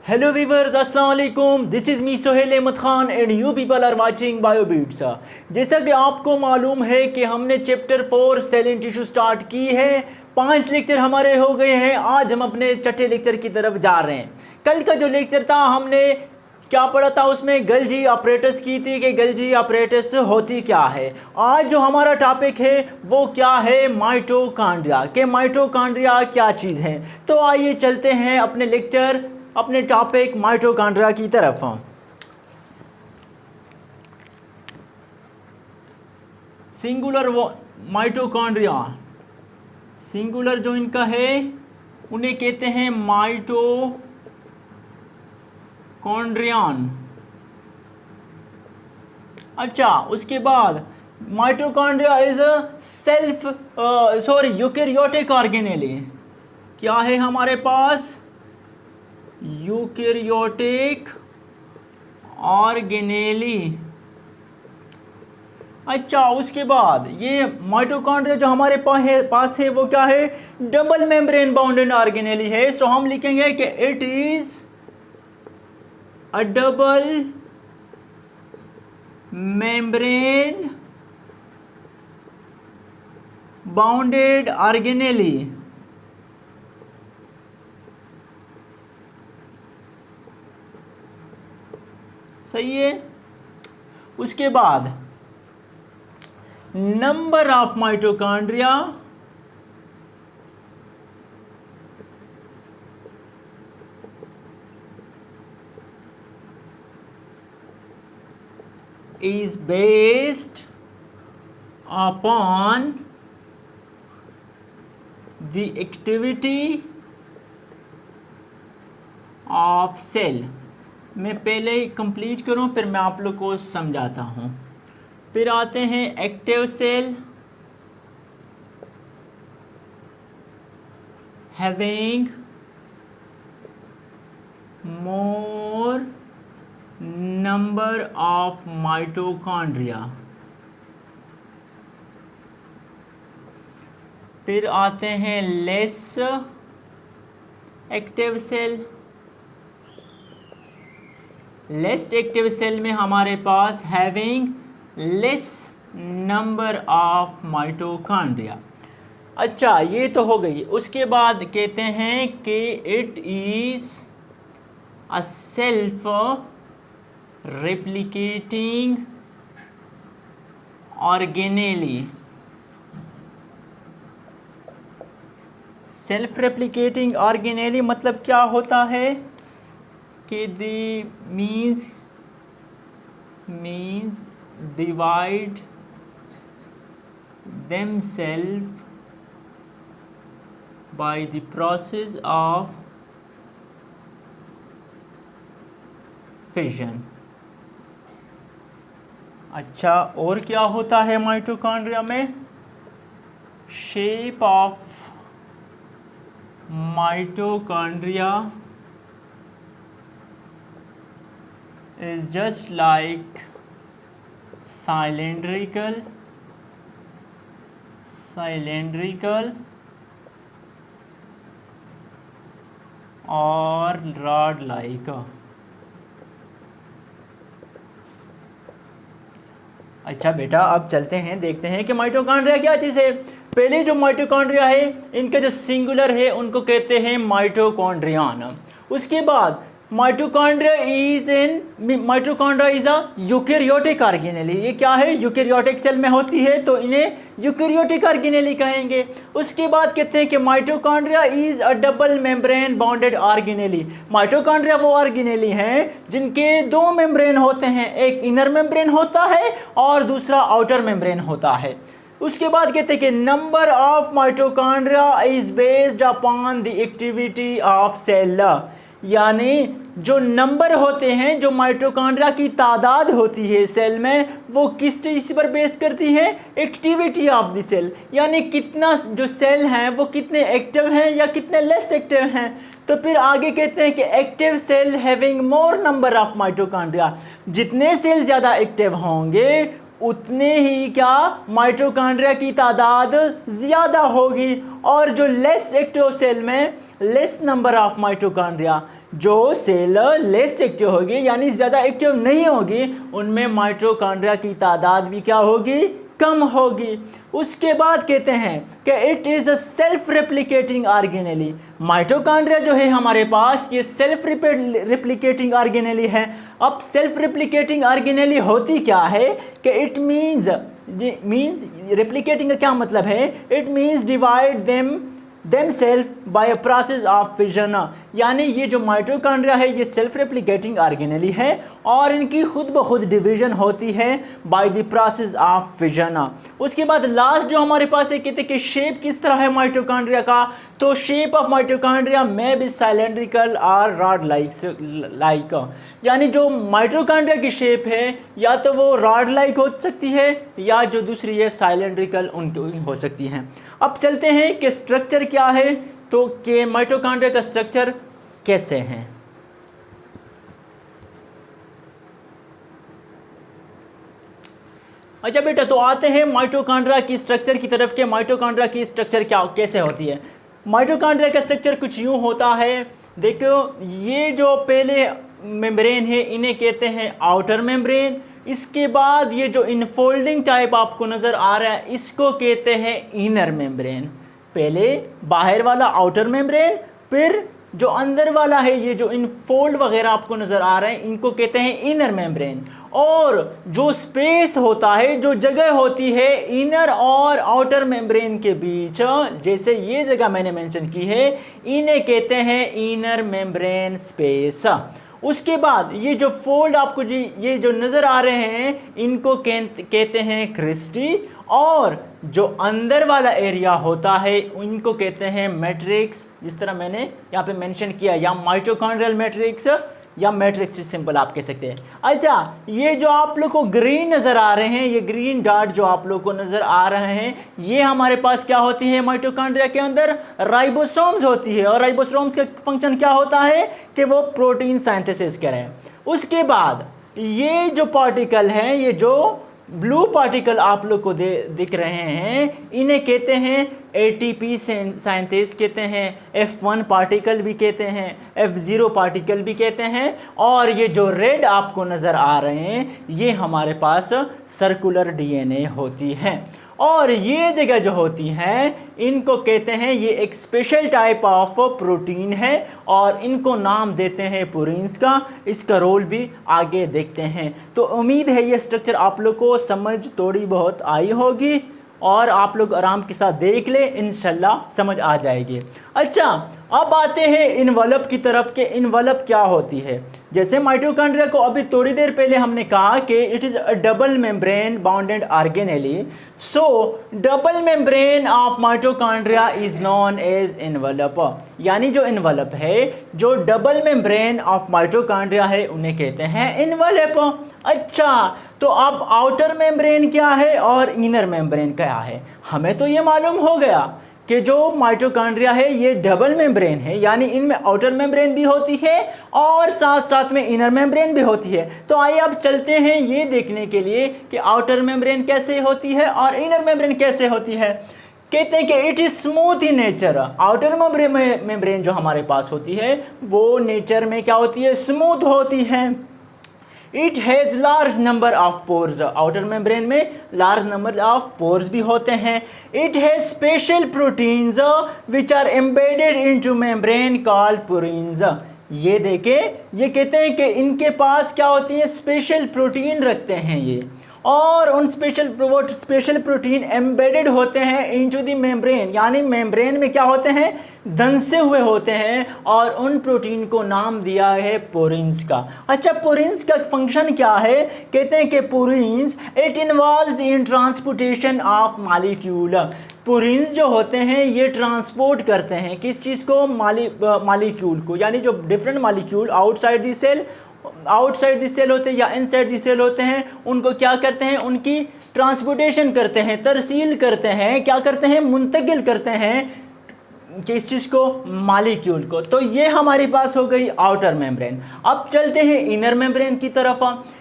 Hello viewers, अस्सलाम वालेकुम। This is me Sohail Ahmed Khan and you people are watching Biobeats. जैसा कि आपको मालूम है कि हमने chapter 4 cell and tissue start की है। 5 लेक्चर हमारे हो गए हैं। आज हम अपने छठे लेक्चर की तरफ जा रहे हैं। कल का जो लेक्चर था हमने क्या पढ़ा था, उसमें गल्जी ऑपरेटस की थी कि गल्जी ऑपरेटस होती क्या है। आज जो हमारा टॉपिक है वो क्या है, माइटोकॉन्ड्रिया के माइटोकॉन्ड्रिया क्या चीज़ है। तो आइए चलते हैं अपने टॉपिक माइटोकॉन्ड्रिया की तरफ। सिंगुलर माइटोकॉन्ड्रिया, सिंगुलर जो इनका है उन्हें कहते हैं माइटोकॉन्ड्रियन। अच्छा, उसके बाद माइटोकॉन्ड्रिया इज यूकेरियोटिक ऑर्गेनेली। क्या है हमारे पास? Eukaryotic organelle. अच्छा, उसके बाद ये माइटोकॉन्ड्रिया जो हमारे पास है वो क्या है? डबल मेम्ब्रेन बाउंडेड ऑर्गेनेली है। सो हम लिखेंगे कि it is a double membrane bounded organelle. सही है। उसके बाद number of mitochondria is based upon the activity of cell। मैं पहले कंप्लीट करूं फिर मैं आप लोग को समझाता हूं। फिर आते हैं active cell having more number of mitochondria. फिर आते हैं less active cell. Less active cell में हमारे पास having less number of mitochondria. अच्छा, ये तो हो गई। उसके बाद कहते हैं कि it is a self replicating organelle. Self replicating organelle मतलब क्या होता है कि they means divide themselves by the process of fission। अच्छा, और क्या होता है माइटोकॉन्ड्रिया में? Shape of mitochondria is just like cylindrical और रॉड लाइक। अच्छा बेटा, अब चलते हैं, देखते हैं कि माइटोकॉन्ड्रिया क्या चीज़ है। पहले जो माइटोकॉन्ड्रिया है इनके जो सिंगुलर है उनको कहते हैं माइटोकॉन्ड्रियन। उसके बाद mitochondria is a eukaryotic organelle. ये क्या है? यूकेरियोटिक सेल में होती है तो इन्हें यूकेरियोटिक ऑर्गेनेली कहेंगे। उसके बाद कहते हैं कि mitochondria is a double membrane bounded organelle. Mitochondria वो ऑर्गेनेली हैं जिनके दो मेम्ब्रेन होते हैं, एक इनर मेम्ब्रेन होता है और दूसरा आउटर मेम्ब्रेन होता है। उसके बाद कहते हैं कि number of mitochondria is based upon the activity of cell. यानी जो नंबर होते हैं, जो माइटोकॉन्ड्रिया की तादाद होती है सेल में, वो किस चीज़ पर बेस्ड करती है? Activity of the cell. यानी कितना जो सेल हैं वो कितने एक्टिव हैं या कितने लेस एक्टिव हैं। तो फिर आगे कहते हैं कि active cell having more number of mitochondria. जितने सेल ज़्यादा एक्टिव होंगे उतने ही क्या माइटोकॉन्ड्रिया की तादाद ज़्यादा होगी, और जो लेस एक्टिव सेल में लेस नंबर ऑफ माइटोकॉन्ड्रिया। जो सेल लेस एक्टिव होगी यानी ज़्यादा एक्टिव नहीं होगी, उनमें माइटोकॉन्ड्रिया की तादाद भी क्या होगी, कम होगी। उसके बाद कहते हैं कि it is a self replicating organelle. Mitochondria जो है हमारे पास ये सेल्फ रेप्लिकेटिंग ऑर्गेनेली है। अब सेल्फ रेप्लिकेटिंग ऑर्गेनेली होती क्या है कि इट मीन्स रेप्लिकेटिंग का क्या मतलब है, it means divide themselves by a process of fission। यानी ये जो माइटोकॉन्ड्रिया है ये सेल्फ रेप्लिकेटिंग ऑर्गेनेली है और इनकी खुद ब खुद डिवीजन होती है by the process of fission. उसके बाद लास्ट जो हमारे पास है कहते हैं कि शेप किस तरह है माइटोकॉन्ड्रिया का, तो शेप ऑफ माइटोकॉन्ड्रिया में भी सिलेंड्रिकल और रॉड लाइक यानी जो माइटोकॉन्ड्रिया की शेप है या तो वो रॉड लाइक हो सकती है या जो दूसरी है सिलेंड्रिकल उनकी हो सकती हैं। अब चलते हैं कि स्ट्रक्चर क्या है, तो कि माइटोकॉन्ड्रिया का स्ट्रक्चर कैसे हैं। अच्छा बेटा, तो आते हैं माइटोकॉन्ड्रिया की स्ट्रक्चर की तरफ के माइटोकॉन्ड्रिया की स्ट्रक्चर क्या कैसे होती है। माइटोकॉन्ड्रिया का स्ट्रक्चर कुछ यूँ होता है, देखो ये जो पहले मेम्ब्रेन है इन्हें कहते हैं आउटर मेम्ब्रेन। इसके बाद ये जो इनफोल्डिंग टाइप आपको नज़र आ रहा है इसको कहते हैं इनर मेम्ब्रेन। पहले बाहर वाला आउटर मेम्ब्रेन, फिर जो अंदर वाला है ये जो इनफोल्ड वगैरह आपको नज़र आ रहे हैं इनको कहते हैं इनर मेम्ब्रेन। और जो स्पेस होता है, जो जगह होती है इनर और आउटर मेम्ब्रेन के बीच, जैसे ये जगह मैंने मेंशन की है, इन्हें कहते हैं इनर मेम्ब्रेन स्पेस। उसके बाद ये जो फोल्ड आपको ये जो नज़र आ रहे हैं इनको कहते हैं क्रिस्टी, और जो अंदर वाला एरिया होता है इनको कहते हैं मैट्रिक्स, जिस तरह मैंने यहाँ पे मेंशन किया, या माइटोकॉन्ड्रियल मैट्रिक्स या मैट्रिक्स सिंपल आप कह सकते हैं। अच्छा, ये जो आप लोग को ग्रीन नज़र आ रहे हैं, ये ग्रीन डॉट जो आप लोग को नज़र आ रहे हैं, ये हमारे पास क्या होती है माइटोकॉन्ड्रिया के अंदर, राइबोसोम्स होती है। और राइबोसोम्स का फंक्शन क्या होता है कि वो प्रोटीन सिंथेसिस करें। उसके बाद ये जो पार्टिकल हैं, ये जो ब्लू पार्टिकल आप लोग को दिख रहे हैं, इन्हें कहते हैं एटीपी सिंथेस कहते हैं, F1 पार्टिकल भी कहते हैं, F0 पार्टिकल भी कहते हैं। और ये जो रेड आपको नज़र आ रहे हैं ये हमारे पास सर्कुलर डीएनए होती है। और ये जगह जो होती हैं इनको कहते हैं, ये एक स्पेशल टाइप ऑफ प्रोटीन है और इनको नाम देते हैं पुरीन्स का। इसका रोल भी आगे देखते हैं। तो उम्मीद है ये स्ट्रक्चर आप लोग को समझ थोड़ी बहुत आई होगी और आप लोग आराम के साथ देख ले, इंशाल्लाह समझ आ जाएगी। अच्छा, अब आते हैं इन्वलप की तरफ के इन्वलप क्या होती है। जैसे माइटोकॉन्ड्रिया को अभी थोड़ी देर पहले हमने कहा कि it is a double membrane bounded organelle, so double membrane of mitochondria is known as envelope. यानी जो इन्वलप है, जो डबल मेम्ब्रेन ऑफ माइटोकॉन्ड्रिया है उन्हें कहते हैं इन्वलप। अच्छा, तो अब आउटर मेम्ब्रेन क्या है और इनर मेम्ब्रेन क्या है, हमें तो ये मालूम हो गया कि जो माइटोकॉन्ड्रिया है ये डबल मेम्ब्रेन है, यानी इनमें आउटर मेम्ब्रेन भी होती है और साथ साथ में इनर मेम्ब्रेन भी होती है। तो आइए अब चलते हैं ये देखने के लिए कि आउटर मेम्ब्रेन कैसे होती है और इनर मेम्ब्रेन कैसे होती है। कहते हैं कि it is smooth in nature. Outer membrane जो हमारे पास होती है वो नेचर में क्या होती है, स्मूथ होती है। It has large number of pores, outer membrane में लार्ज नंबर ऑफ पोर्स भी होते हैं। It has special proteins which are embedded into membrane called porins. ये देखें, ये कहते हैं कि इनके पास क्या होती है, स्पेशल प्रोटीन रखते हैं ये, और उन स्पेशल प्रोटीन एम्बेडेड होते हैं इनटू द मेम्ब्रेन, यानी मेम्ब्रेन में क्या होते हैं, धंसे हुए होते हैं, और उन प्रोटीन को नाम दिया है पुरीन्स का। अच्छा, पुरीन्स का फंक्शन क्या है, कहते हैं कि porins it involves in transportation of molecule. Porins जो होते हैं ये ट्रांसपोर्ट करते हैं किस चीज़ को, मॉलिक्यूल को, यानी जो different molecule outside the cell होते हैं या इनसाइड द सेल होते हैं, उनको क्या करते हैं, उनकी ट्रांसपोर्टेशन करते हैं, तरसील करते हैं, क्या करते हैं, मुंतकिल करते हैं किस चीज़ को, मॉलिक्यूल को। तो ये हमारे पास हो गई आउटर मेम्ब्रेन। अब चलते हैं इनर मेम्ब्रेन की तरफ।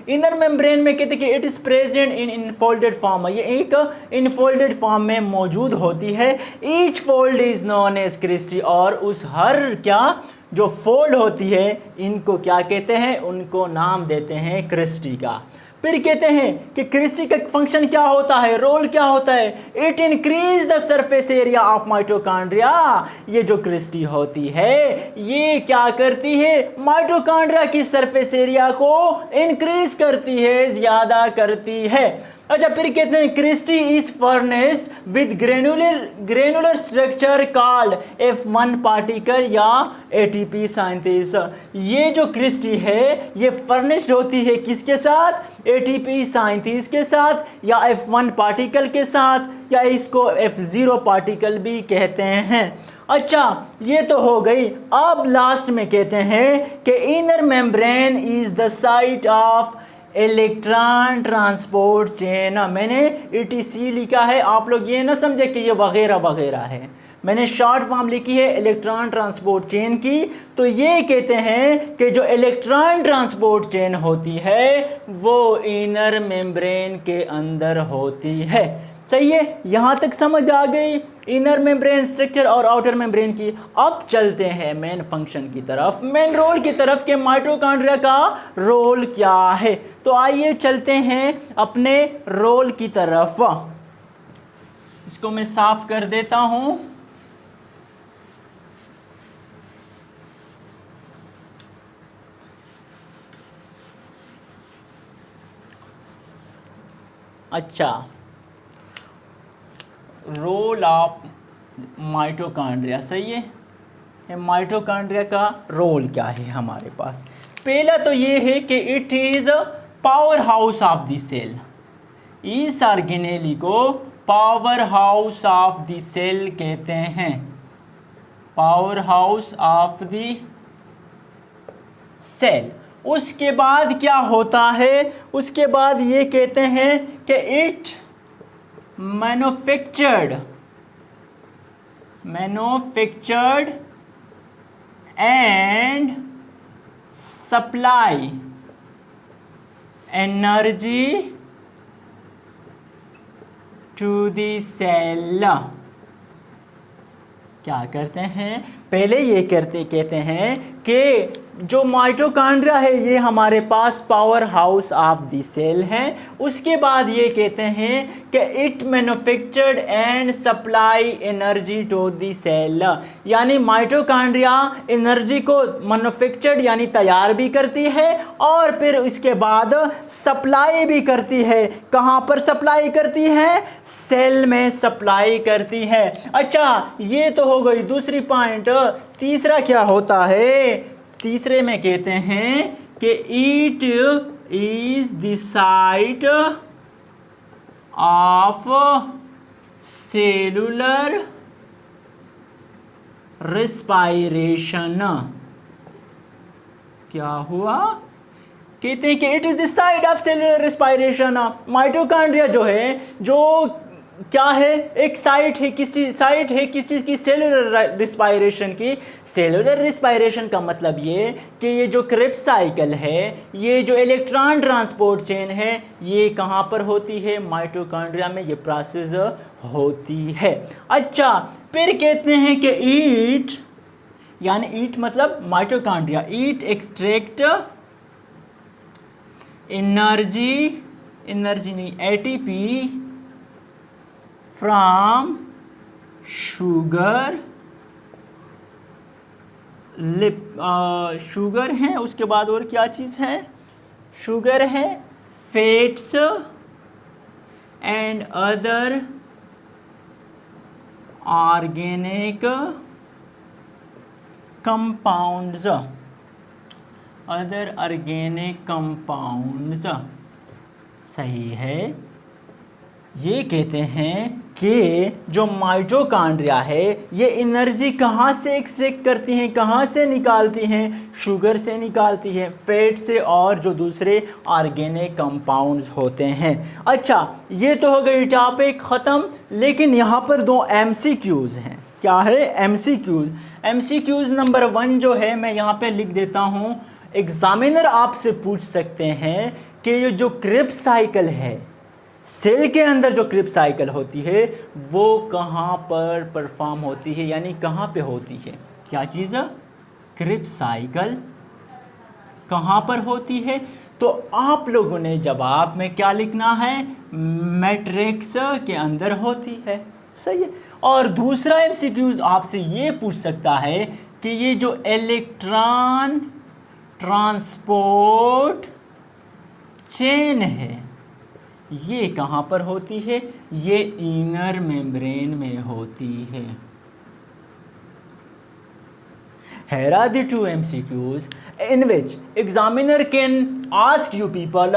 इनर मेम्ब्रेन में कहते हैं कि it is present in infolded form, ये एक इनफोल्डेड फॉर्म में मौजूद होती है। Each fold is known as cristae, और उस हर क्या जो फोल्ड होती है इनको क्या कहते हैं, उनको नाम देते हैं क्रिस्टी का। फिर कहते हैं कि क्रिस्टी का फंक्शन क्या होता है, रोल क्या होता है, it increase the surface area of mitochondria. ये जो क्रिस्टी होती है ये क्या करती है, माइटोकॉन्ड्रिया की सरफेस एरिया को इंक्रीज करती है, ज़्यादा करती है। अच्छा, फिर कहते हैं cristae is furnished with granular structure called F1 particle या ATP साइंथिस। ये जो क्रिस्टी है ये फर्निश्ड होती है किसके साथ, ATP साइंथिस के साथ या F1 पार्टिकल के साथ, या इसको F0 पार्टिकल भी कहते हैं। अच्छा, ये तो हो गई। अब लास्ट में कहते हैं कि inner membrane is the site of electron transport chain. मैंने ETC लिखा है, आप लोग ये ना समझे कि ये वगैरह वगैरह है, मैंने शॉर्ट फॉर्म लिखी है इलेक्ट्रॉन ट्रांसपोर्ट चेन की। तो ये कहते हैं कि जो इलेक्ट्रॉन ट्रांसपोर्ट चेन होती है वो इनर मेम्ब्रेन के अंदर होती है। सही है, यहाँ तक समझ आ गई इनर मेम्ब्रेन स्ट्रक्चर और आउटर मेम्ब्रेन की। अब चलते हैं मेन फंक्शन की तरफ, मेन रोल की तरफ कि माइटोकॉन्ड्रिया का रोल क्या है। तो आइए चलते हैं अपने रोल की तरफ। इसको मैं साफ कर देता हूँ। अच्छा, रोल ऑफ माइटोकॉन्ड्रिया, सही है। माइटोकॉन्ड्रिया का रोल क्या है हमारे पास, पहला तो ये है कि it is power house of the cell. इस ऑर्गेनेली को power house of the cell कहते हैं, power house of the cell. उसके बाद क्या होता है, उसके बाद ये कहते हैं कि it manufactured and supply energy to the cell. क्या करते हैं, पहले ये कहते हैं कि जो माइटोकॉन्ड्रिया है ये हमारे पास power house of the cell है। उसके बाद ये कहते हैं कि it manufactured and supply energy to the cell, यानी माइटोकॉन्ड्रिया एनर्जी को मैन्युफैक्चर्ड यानी तैयार भी करती है और फिर इसके बाद सप्लाई भी करती है। कहाँ पर सप्लाई करती है, सेल में सप्लाई करती है। अच्छा, ये तो हो गई दूसरी पॉइंट। तीसरा क्या होता है, तीसरे में कहते हैं कि it is the site of cellular respiration. क्या हुआ, कहते हैं कि it is the site of cellular respiration. Mitochondria जो है, जो क्या है, एक साइट है, किस चीज़ की, सेलुलर रिस्पायरेशन की। सेलुलर रिस्पायरेशन का मतलब ये कि ये जो क्रेब्स साइकिल है, ये जो इलेक्ट्रॉन ट्रांसपोर्ट चेन है, ये कहाँ पर होती है, माइटोकॉन्ड्रिया में ये प्रोसेस होती है। अच्छा, फिर कहते हैं कि ईट, यानी ईट मतलब माइटोकॉन्ड्रिया, ईट एक्सट्रैक्ट एनर्जी नहीं, ATP फ्रॉम शुगर, शुगर है, उसके बाद और क्या चीज़ है, शुगर है, fats and other organic compounds, सही है। ये कहते हैं कि जो माइटोकॉन्ड्रिया है ये एनर्जी कहाँ से एक्सट्रैक्ट करती हैं, कहाँ से निकालती हैं, शुगर से निकालती है, फैट से और जो दूसरे ऑर्गेनिक कंपाउंड्स होते हैं। अच्छा, ये तो हो गई टॉपिक ख़त्म, लेकिन यहाँ पर दो MCQs हैं। क्या है, MCQs नंबर 1 जो है मैं यहाँ पे लिख देता हूँ। एग्जामिनर आपसे पूछ सकते हैं कि ये जो क्रेब्स साइकिल है, सेल के अंदर जो क्रेब्स साइकिल होती है वो कहाँ पर परफॉर्म होती है, यानी कहाँ पे होती है, क्या चीज़, क्रिब साइकिल कहाँ पर होती है? तो आप लोगों ने जवाब में क्या लिखना है? मैट्रिक्स के अंदर होती है। सही है। और दूसरा एमसीक्यूज आपसे ये पूछ सकता है कि ये जो इलेक्ट्रॉन ट्रांसपोर्ट चेन है ये कहाँ पर होती है? ये इनर मेम्ब्रेन में होती है। Here are the two MCQs in which examiner can ask you people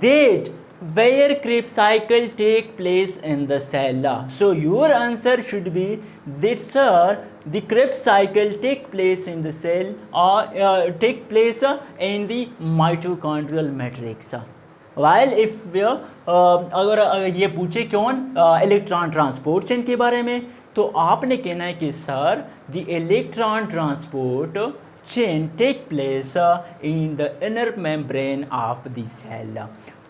that where Krebs cycle take place in the cell. So your answer should be that sir, the Krebs cycle take place in the cell or take place in the mitochondrial matrix. While if अगर ये पूछे कौन electron transport chain के बारे में, तो आपने कहना है कि sir the electron transport chain take place in the inner membrane of the cell.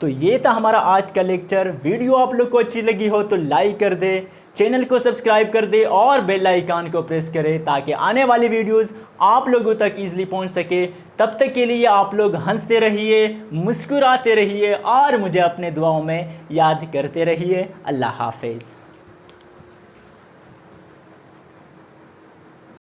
तो ये था हमारा आज का लेक्चर। वीडियो आप लोग को अच्छी लगी हो तो लाइक कर दे, चैनल को सब्सक्राइब कर दे और बेल आइकन को प्रेस करें ताकि आने वाली वीडियोस आप लोगों तक ईजिली पहुंच सके। तब तक के लिए आप लोग हंसते रहिए, मुस्कुराते रहिए और मुझे अपने दुआओं में याद करते रहिए। अल्लाह हाफिज़।